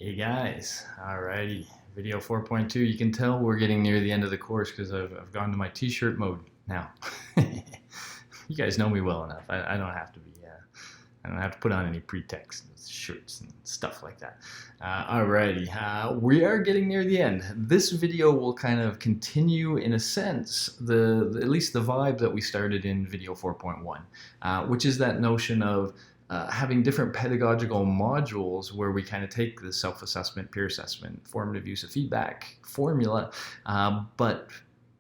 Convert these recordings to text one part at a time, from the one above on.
Hey guys, alrighty, video 4.2. You can tell we're getting near the end of the course because I've gone to my t-shirt mode now. You guys know me well enough. I don't have to be, I don't have to put on any pretext, shirts and stuff like that. Alrighty, we are getting near the end. This video will kind of continue, in a sense, at least the vibe that we started in video 4.1, which is that notion of having different pedagogical modules where we kind of take the self-assessment, peer assessment, formative use of feedback formula, but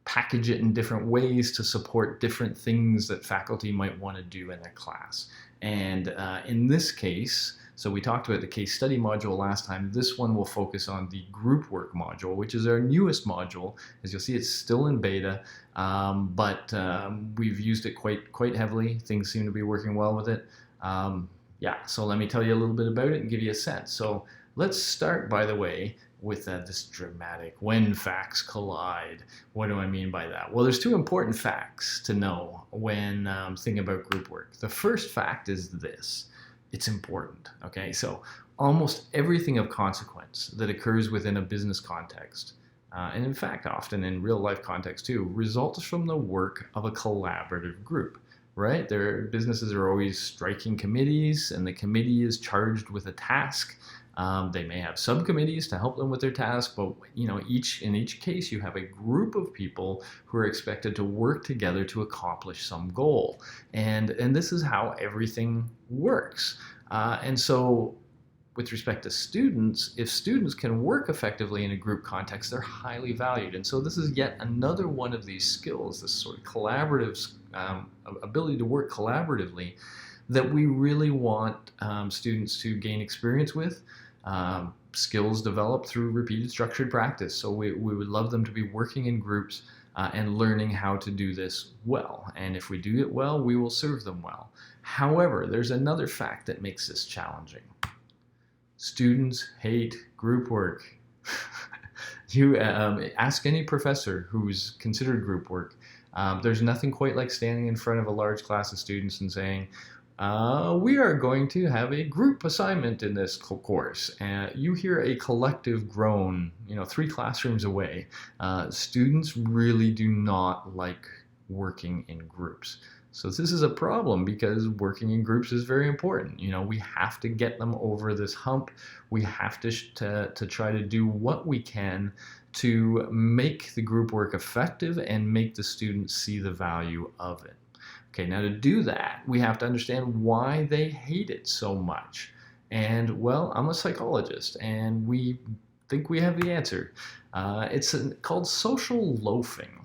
package it in different ways to support different things that faculty might want to do in their class. And in this case, so we talked about the case study module last time. This one will focus on the group work module, which is our newest module. As you'll see, it's still in beta, but we've used it quite heavily. Things seem to be working well with it. Yeah, so let me tell you a little bit about it and give you a sense. So let's start, by the way, with this dramatic when facts collide. What do I mean by that? Well, there's two important facts to know when thinking about group work. The first fact is this. It's important, okay? So almost everything of consequence that occurs within a business context, and in fact, often in real life context too, results from the work of a collaborative group. Right? Their businesses are always striking committees, and the committee is charged with a task. They may have subcommittees to help them with their task, but in each case, you have a group of people who are expected to work together to accomplish some goal, and this is how everything works. And so, with respect to students, if students can work effectively in a group context, they're highly valued. And so this is yet another one of these skills, this sort of collaborative ability to work collaboratively, that we really want students to gain experience with, skills developed through repeated structured practice. So we would love them to be working in groups and learning how to do this well. And if we do it well, we will serve them well. However, there's another fact that makes this challenging. Students hate group work. You ask any professor who's considered group work. There's nothing quite like standing in front of a large class of students and saying, we are going to have a group assignment in this course. And you hear a collective groan, 3 classrooms away. Students really do not like working in groups. So this is a problem because working in groups is very important. We have to get them over this hump. We have to try to do what we can to make the group work effective and make the students see the value of it. Okay, now to do that, we have to understand why they hate it so much. And well, I'm a psychologist and we think we have the answer. It's called social loafing.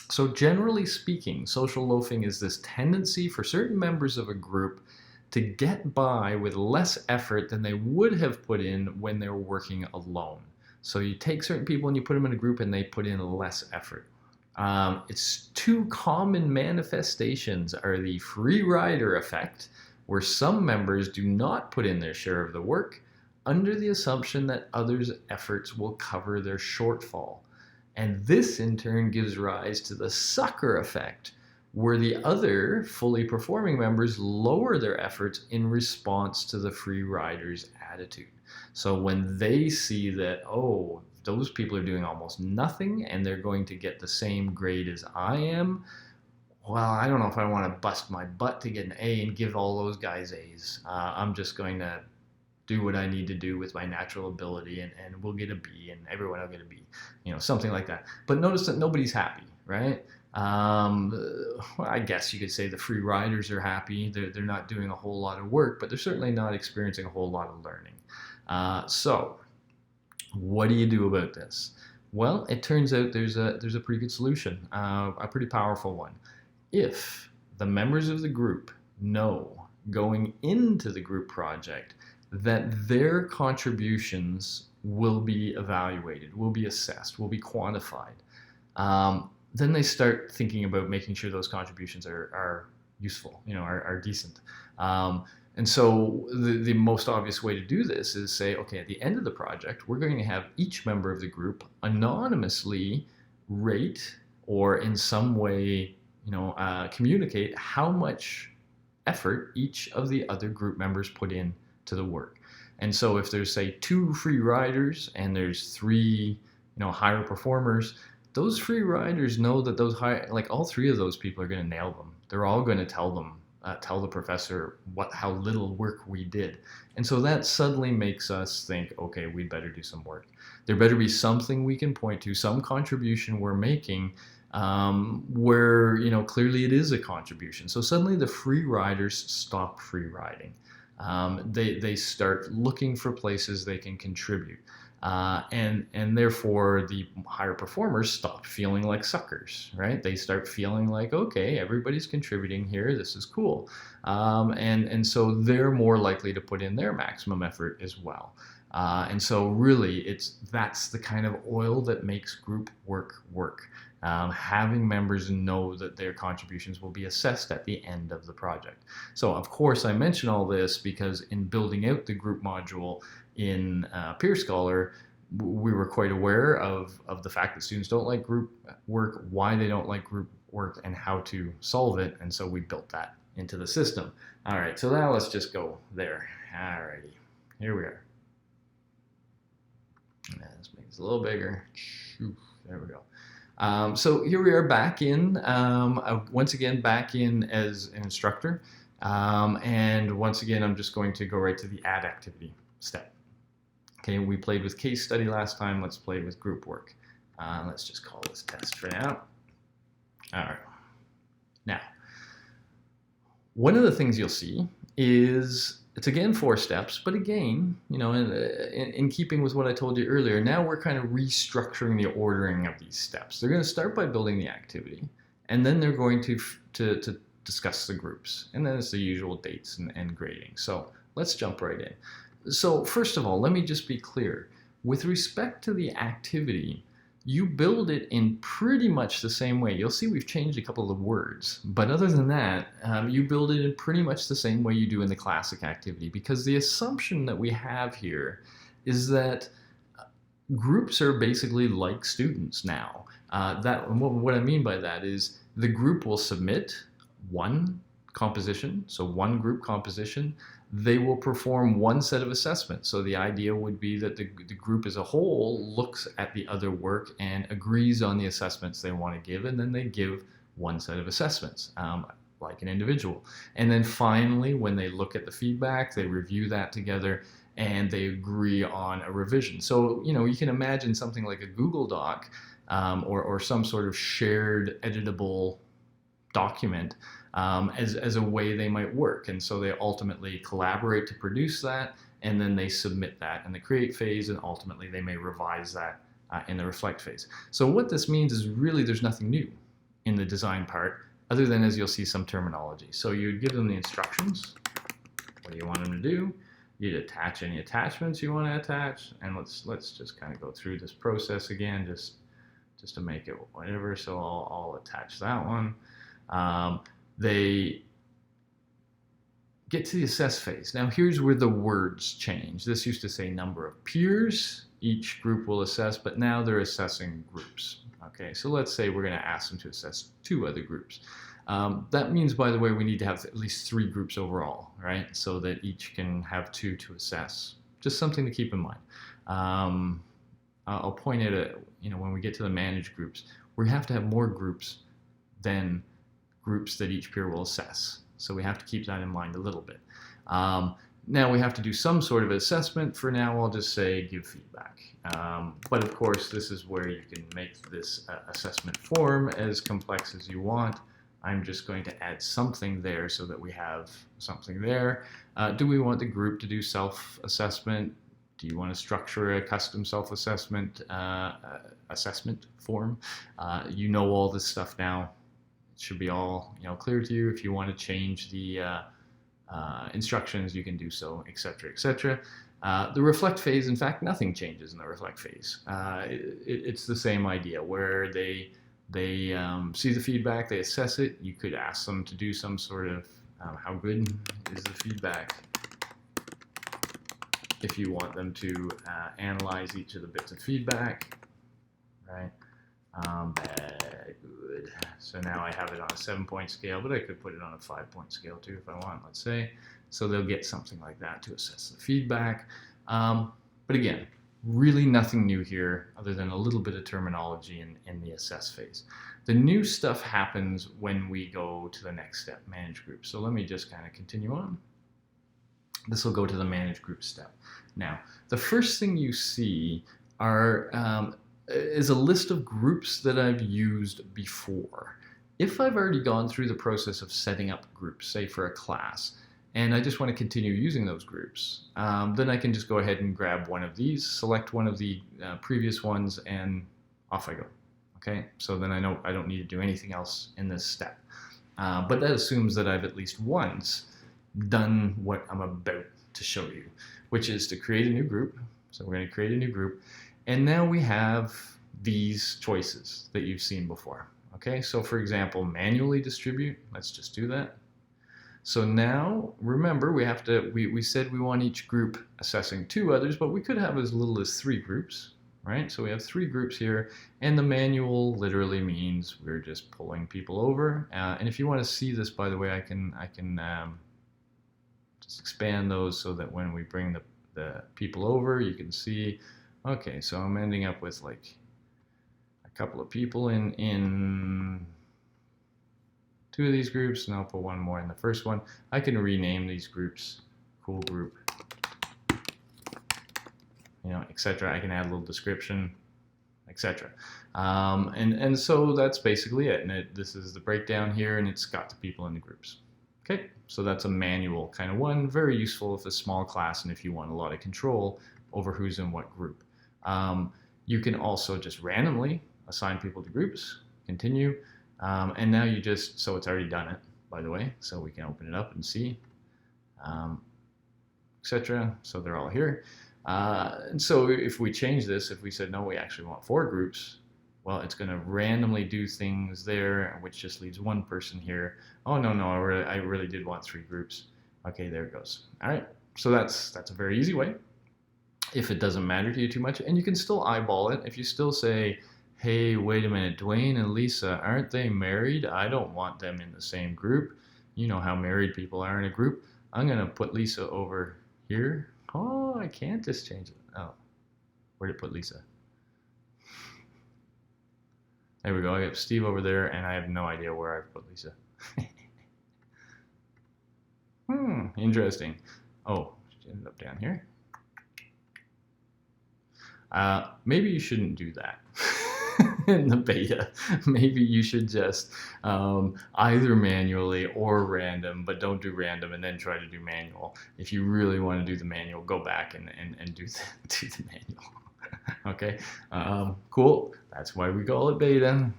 So generally speaking, social loafing is this tendency for certain members of a group to get by with less effort than they would have put in when they were working alone. So you take certain people and you put them in a group and they put in less effort. Its two common manifestations are the free rider effect, where some members do not put in their share of the work under the assumption that others' efforts will cover their shortfall. And this in turn gives rise to the sucker effect, where the other fully performing members lower their efforts in response to the free rider's attitude. So when they see that, oh, those people are doing almost nothing and they're going to get the same grade as I am, well, I don't know if I want to bust my butt to get an A and give all those guys A's. I'm just going to do what I need to do with my natural ability and we'll get a B and everyone will get a B, something like that. But notice that nobody's happy, right? Well, I guess you could say the free riders are happy. They're not doing a whole lot of work, but they're certainly not experiencing a whole lot of learning. So what do you do about this? Well, it turns out there's a pretty good solution, a pretty powerful one. If the members of the group know going into the group project that their contributions will be evaluated, will be assessed, will be quantified, then they start thinking about making sure those contributions are useful, are decent. And so the most obvious way to do this is say, okay, at the end of the project, we're going to have each member of the group anonymously rate or in some way, communicate how much effort each of the other group members put in to the work. And so if there's, say, 2 free riders and there's 3, higher performers, those free riders know that those like all 3 of those people are going to nail them. They're all going to tell the professor how little work we did. And so that suddenly makes us think, okay, we better do some work. There better be something we can point to, some contribution we're making where, clearly it is a contribution. So suddenly the free riders stop free riding. They start looking for places they can contribute. And therefore the higher performers stop feeling like suckers, right? They start feeling like, okay, everybody's contributing here. This is cool. And so they're more likely to put in their maximum effort as well. And so really that's the kind of oil that makes group work work. Having members know that their contributions will be assessed at the end of the project. So of course I mention all this because in building out the group module in peerScholar, we were quite aware of the fact that students don't like group work, why they don't like group work, and how to solve it. And so we built that into the system. All right, so now let's just go there. All righty, here we are. Let's make this a little bigger. There we go. So here we are back in, once again, back in as an instructor. And once again, I'm just going to go right to the add activity step. Okay, we played with case study last time. Let's play with group work. Let's just call this test for now. All right. Now, one of the things you'll see is it's again 4 steps, but again, in keeping with what I told you earlier, now we're kind of restructuring the ordering of these steps. They're going to start by building the activity, and then they're going to discuss the groups, and then it's the usual dates and grading. So let's jump right in. So first of all, let me just be clear. With respect to the activity, you build it in pretty much the same way. You'll see we've changed a couple of words, but other than that, you build it in pretty much the same way you do in the classic activity, because the assumption that we have here is that groups are basically like students now. What I mean by that is the group will submit one composition, so one group composition. They will perform one set of assessments. So the idea would be that the group as a whole looks at the other work and agrees on the assessments they want to give, and then they give one set of assessments, like an individual. And then finally, when they look at the feedback, they review that together and they agree on a revision. So, you can imagine something like a Google Doc or some sort of shared editable document as a way they might work. And so they ultimately collaborate to produce that, and then they submit that in the create phase, and ultimately they may revise that in the reflect phase. So what this means is really there's nothing new in the design part, other than, as you'll see, some terminology. So you'd give them the instructions. What do you want them to do? You'd attach any attachments you want to attach, and let's just kind of go through this process again, just to make it whatever. So I'll attach that one. They get to the assess phase. Now here's where the words change. This used to say number of peers each group will assess, but now they're assessing groups. Okay, so let's say we're going to ask them to assess 2 other groups. That means, by the way, we need to have at least 3 groups overall, right? So that each can have 2 to assess. Just something to keep in mind. I'll point out, when we get to the managed groups, we have to have more groups than groups that each peer will assess. So we have to keep that in mind a little bit. Now we have to do some sort of assessment. For now, I'll just say give feedback. But of course, this is where you can make this assessment form as complex as you want. I'm just going to add something there so that we have something there. Do we want the group to do self-assessment? Do you want to structure a custom self-assessment assessment form? You know all this stuff now. It should be all clear to you. If you want to change the instructions, you can do so, etc., etc. The reflect phase, in fact, nothing changes in the reflect phase. It's the same idea where they see the feedback, they assess it. You could ask them to do some sort of how good is the feedback, if you want them to analyze each of the bits of feedback, right? Bad, good. So now I have it on a 7-point scale, but I could put it on a 5-point scale too if I want, let's say. So they'll get something like that to assess the feedback. But again, really nothing new here other than a little bit of terminology in the assess phase. The new stuff happens when we go to the next step, manage groups. So let me just kind of continue on. This will go to the manage group step. Now, the first thing you see is a list of groups that I've used before. If I've already gone through the process of setting up groups, say for a class, and I just want to continue using those groups, then I can just go ahead and grab one of these, select one of the previous ones, and off I go. Okay, so then I know I don't need to do anything else in this step. But that assumes that I've at least once done what I'm about to show you, which is to create a new group. So we're going to create a new group, and now we have these choices that you've seen before. Okay, so for example, manually distribute. Let's just do that. So now, remember, we said we want each group assessing 2 others, but we could have as little as 3 groups, right? So we have 3 groups here, and the manual literally means we're just pulling people over. And if you want to see this, by the way, I can just expand those so that when we bring the people over, you can see, okay, so I'm ending up with like a couple of people in 2 of these groups, and I'll put 1 more in the first one. I can rename these groups, cool group, etc. I can add a little description, etc. And so that's basically it. And this is the breakdown here, and it's got the people in the groups. Okay, so that's a manual kind of one, very useful if it's a small class and if you want a lot of control over who's in what group. You can also just randomly assign people to groups, continue, and now so it's already done it, by the way, so we can open it up and see, etc. So they're all here. And so if we change this, if we said, no, we actually want 4 groups, well, it's going to randomly do things there, which just leaves 1 person here. Oh, no, I really did want 3 groups. Okay, there it goes. All right, so that's a very easy way if it doesn't matter to you too much. And you can still eyeball it. If you still say, hey, wait a minute, Dwayne and Lisa, aren't they married? I don't want them in the same group. You know how married people are in a group. I'm going to put Lisa over here. Oh, I can't just change it. Oh, where did I put Lisa? There we go. I got Steve over there, and I have no idea where I've put Lisa. Interesting. Oh, she ended up down here. Maybe you shouldn't do that in the beta. Maybe you should just either manually or random, but don't do random and then try to do manual. If you really want to do the manual, go back and do the manual. Okay, cool. That's why we call it beta.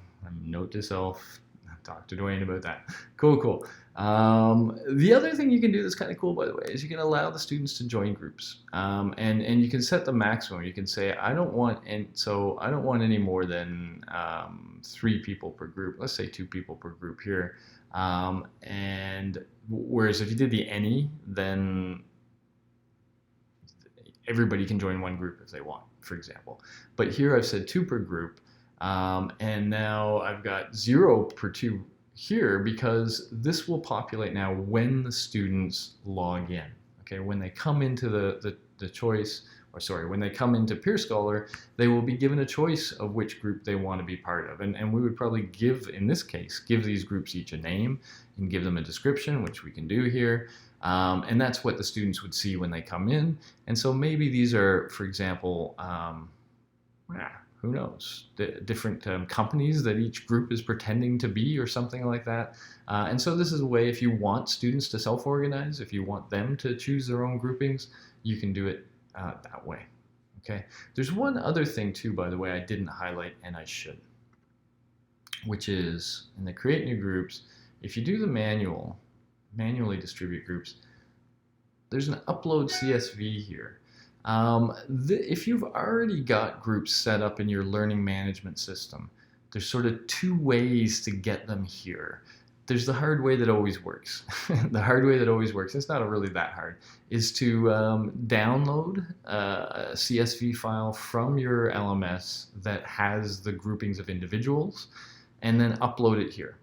Note to self, talk to Dwayne about that. Cool. The other thing you can do that's kind of cool, by the way, is you can allow the students to join groups, and you can set the maximum. You can say, I don't want any more than 3 people per group. Let's say 2 people per group here. And whereas if you did the any, then everybody can join 1 group if they want, for example. But here I've said 2 per group, and now I've got 0 per 2 here because this will populate now when the students log in. Okay, when they come into when they come into peerScholar, they will be given a choice of which group they want to be part of. And we would probably in this case, give these groups each a name and give them a description, which we can do here. And that's what the students would see when they come in. And so maybe these are, for example, who knows, different companies that each group is pretending to be or something like that. And so this is a way, if you want students to self-organize, if you want them to choose their own groupings, you can do it that way. Okay. There's one other thing too, by the way, I didn't highlight and I should, which is in the create new groups, if you do the manually distribute groups, there's an upload CSV here. If you've already got groups set up in your learning management system, there's sort of 2 ways to get them here. There's the hard way that always works. The hard way that always works, it's not really that hard, is to download a CSV file from your LMS that has the groupings of individuals and then upload it here.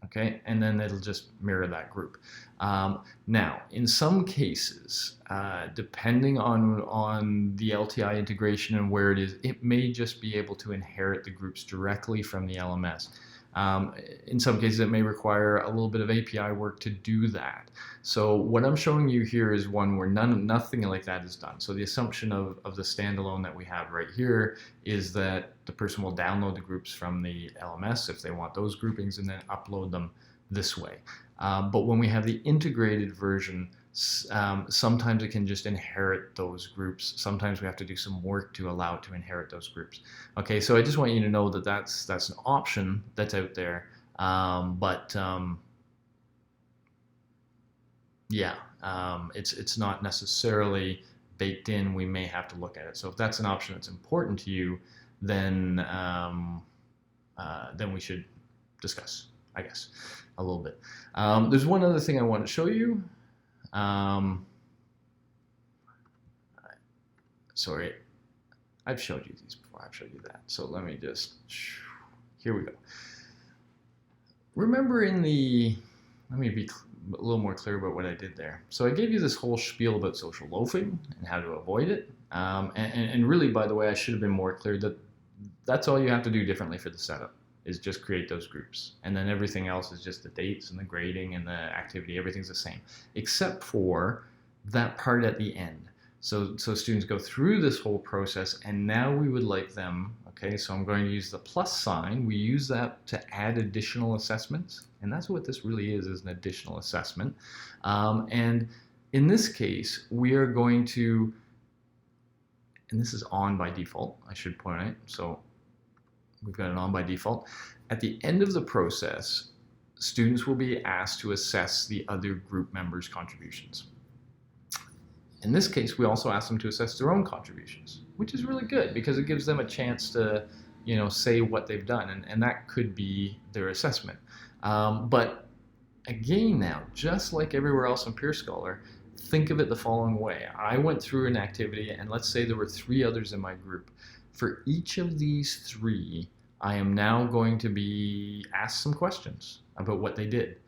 Okay, and then it'll just mirror that group. Now, in some cases, depending on the LTI integration and where it is, it may just be able to inherit the groups directly from the LMS. In some cases, it may require a little bit of API work to do that. So what I'm showing you here is one where nothing like that is done. So the assumption of the standalone that we have right here is that the person will download the groups from the LMS if they want those groupings and then upload them this way. But when we have the integrated version, sometimes it can just inherit those groups. Sometimes we have to do some work to allow it to inherit those groups. Okay, so I just want you to know that that's an option that's out there. Yeah, it's not necessarily baked in. We may have to look at it. So if that's an option that's important to you, then we should discuss, I guess, a little bit. There's one other thing I want to show you. Sorry, I've showed you these before. I've showed you that. So let me just, here we go. Remember let me be a little more clear about what I did there. So I gave you this whole spiel about social loafing and how to avoid it. And really, by the way, I should have been more clear that that's all you have to do differently for the setup, is just create those groups. And then everything else is just the dates and the grading and the activity. Everything's the same, except for that part at the end. So students go through this whole process, and now we would like them, okay, so I'm going to use the plus sign. We use that to add additional assessments, and that's what this really is an additional assessment. And in this case, we are going to, and this is on by default, I should point out, so we've got it on by default. At the end of the process, students will be asked to assess the other group members' contributions. In this case, we also ask them to assess their own contributions, which is really good because it gives them a chance to, say what they've done, and that could be their assessment. But again now, just like everywhere else in peerScholar, think of it the following way. I went through an activity, and let's say there were 3 others in my group. For each of these 3, I am now going to be asked some questions about what they did.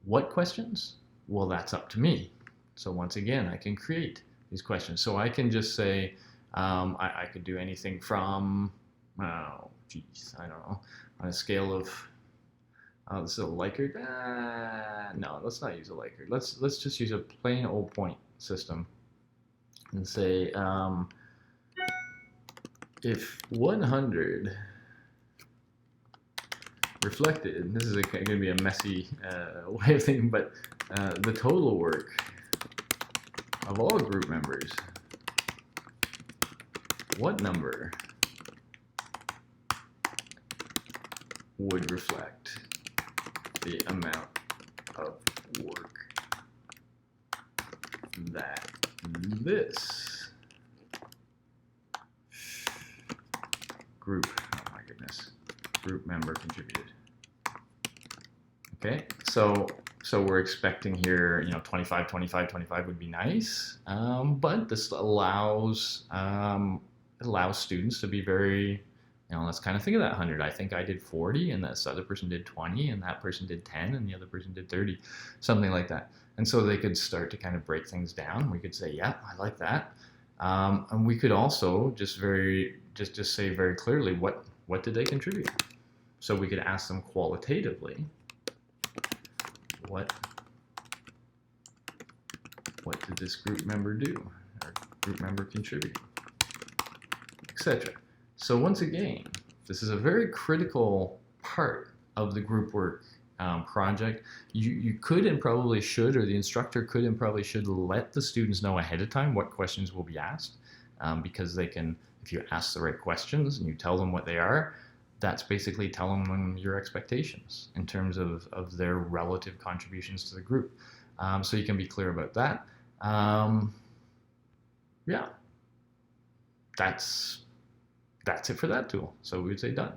What questions? Well, that's up to me. So once again, I can create these questions. So I can just say, I could do anything from, I don't know, on a scale of, this is a Likert. No, let's not use a Likert. Let's just use a plain old point system and say, if 100 reflected, this is going to be a messy way of thinking, but the total work of all group members, what number would reflect the amount of work that this group, oh my goodness, group member contributed? Okay, so we're expecting here, 25, 25, 25 would be nice, but this allows students to be very, let's kind of think of that 100. I think I did 40, and this other person did 20, and that person did 10, and the other person did 30, something like that. And so they could start to kind of break things down. We could say, yeah, I like that. And we could also just say very clearly what did they contribute. So we could ask them qualitatively, what did this group member do, or group member contribute, etc. So once again, this is a very critical part of the group work project. You could and probably should, or the instructor could and probably should, let the students know ahead of time what questions will be asked, because they can, if you ask the right questions and you tell them what they are, that's basically telling them your expectations in terms of their relative contributions to the group. So you can be clear about that. Yeah, that's it for that tool. So we would say done.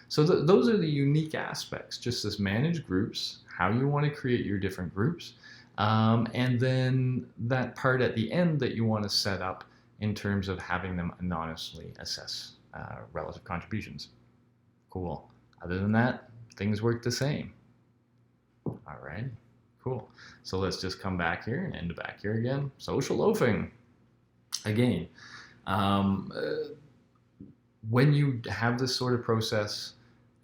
So those are the unique aspects, just this manage groups, how you want to create your different groups, and then that part at the end that you want to set up in terms of having them anonymously assess relative contributions. Cool. Other than that, things work the same. All right, cool. So let's just come back here and end back here again. Social loafing. Again, um, uh, when you have this sort of process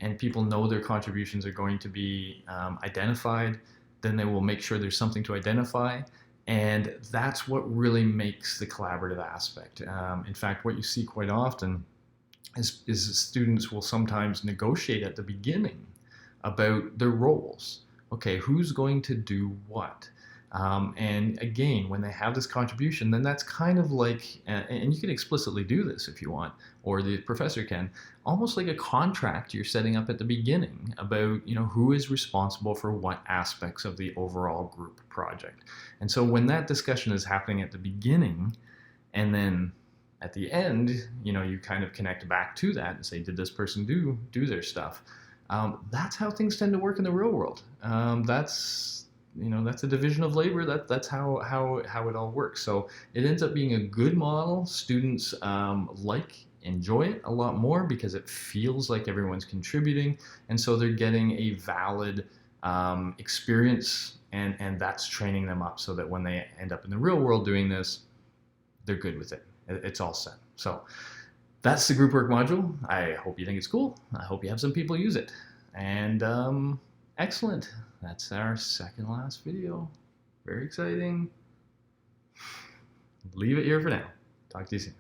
and people know their contributions are going to be identified, then they will make sure there's something to identify. And that's what really makes the collaborative aspect. In fact, what you see quite often is students will sometimes negotiate at the beginning about their roles. Okay, who's going to do what? And again, when they have this contribution, then that's kind of like, and you can explicitly do this if you want, or the professor can, almost like a contract you're setting up at the beginning about, who is responsible for what aspects of the overall group project. And so when that discussion is happening at the beginning, and then at the end, you kind of connect back to that and say, did this person do their stuff? That's how things tend to work in the real world. That's a division of labor. That's how it all works. So it ends up being a good model. Students enjoy it a lot more because it feels like everyone's contributing, and so they're getting a valid experience, and that's training them up so that when they end up in the real world doing this, they're good with it. It's all set. So that's the group work module. I hope you think it's cool. I hope you have some people use it. And excellent. That's our second last video. Very exciting. Leave it here for now. Talk to you soon.